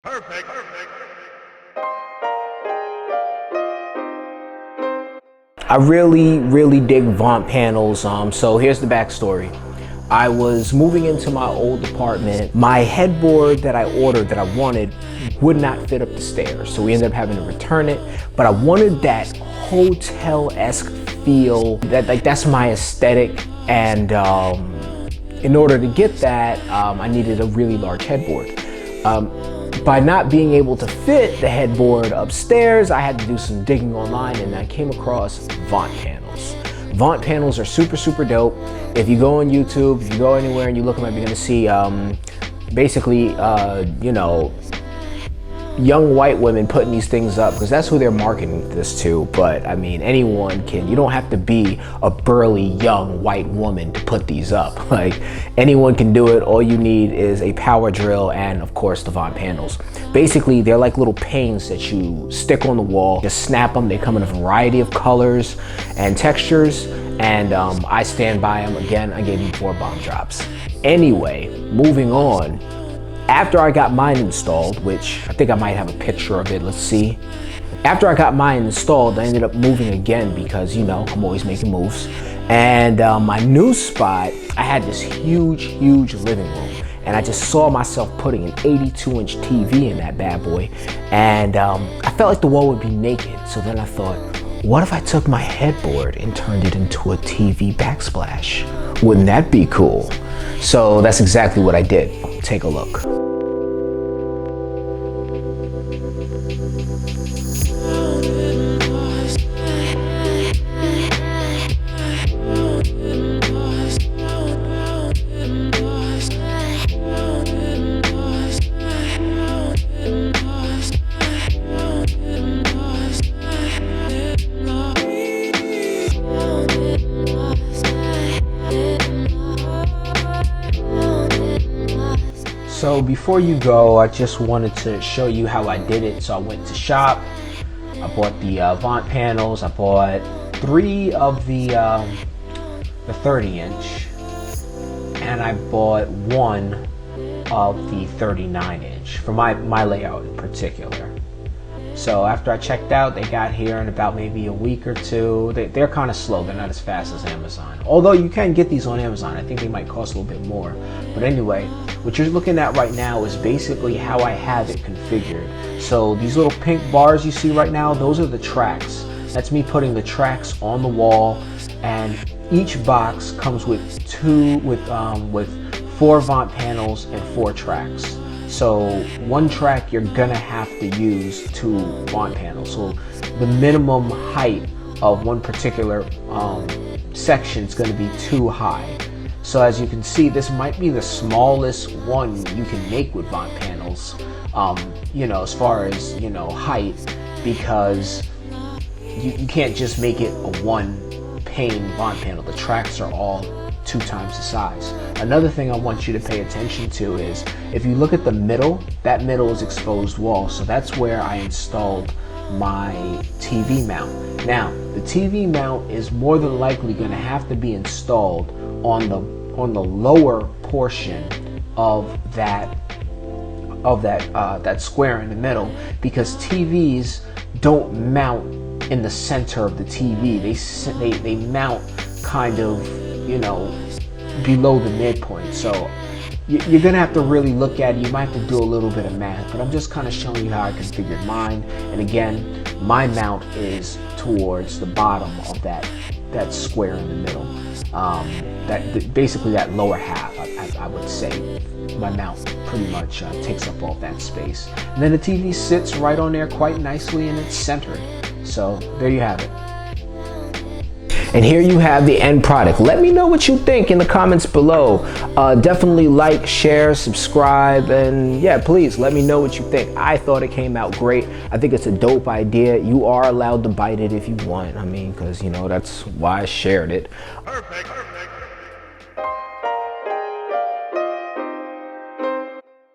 Perfect. I really dig Vant panels. So here's the backstory. I was moving into my old apartment. My headboard that I ordered that I wanted would not fit up the stairs. So we ended up having to return it. But I wanted that hotel-esque feel, that's my aesthetic. And in order to get that, I needed a really large headboard. By not being able to fit the headboard upstairs, I had to do some digging online and I came across Vant panels. Vant panels are super dope. If you go on YouTube, if you go anywhere and you look them up, you're gonna see basically, you know, young white women putting these things up because that's who they're marketing this to. But I mean, anyone can. You don't have to be a burly young white woman to put these up. Like, anyone can do it. All you need is a power drill and of course the Vant panels. Basically, they're like little panes that you stick on the wall. Just snap them. They come in a variety of colors and textures, and I stand by them. Again, I gave them 4 bomb drops. Anyway, moving on. After I got mine installed, which I think I might have a picture of it, let's see. After I got mine installed, I ended up moving again because, you know, I'm always making moves. And my new spot, I had this huge living room. And I just saw myself putting an 82-inch TV in that bad boy. And I felt like the wall would be naked. So then I thought, what if I took my headboard and turned it into a TV backsplash? Wouldn't that be cool? So that's exactly what I did. Take a look. So before you go, I just wanted to show you how I did it. So I went to shop, I bought the Vant panels, I bought 3 of the 30-inch, and I bought 1 of the 39-inch for my layout in particular. So after I checked out, they got here in about maybe a week or 2. They're kind of slow. They're not as fast as Amazon. Although you can get these on Amazon. I think they might cost a little bit more. But anyway, what you're looking at right now is basically how I have it configured. So these little pink bars you see right now, those are the tracks. That's me putting the tracks on the wall. And each box comes with 4 Vant panels and 4 tracks. So 1 track you're gonna have to use 2 Vant panels. So the minimum height of one particular section is gonna be too high. So as you can see, this might be the smallest one you can make with Vant panels, you know, as far as, you know, height, because you can't just make it a 1 pane Vant panel. The tracks are all 2 times the size. Another thing I want you to pay attention to is, if you look at the middle, that middle is exposed wall. So that's where I installed my TV mount. Now, the TV mount is more than likely going to have to be installed on the lower portion of that square in the middle, because TVs don't mount in the center of the TV. They mount kind of, you know, below the midpoint. So you're gonna have to really look at it. You might have to do a little bit of math, but I'm just kind of showing you how I configured mine. And again, my mount is towards the bottom of that square in the middle. Basically that lower half, I would say. My mount pretty much takes up all that space. And then the TV sits right on there quite nicely, and it's centered. So there you have it. And here you have the end product. Let me know what you think in the comments below. Definitely like, share, subscribe, and yeah, please let me know what you think. I thought it came out great. I think it's a dope idea. You are allowed to bite it if you want. I mean, because, you know, that's why I shared it. Perfect.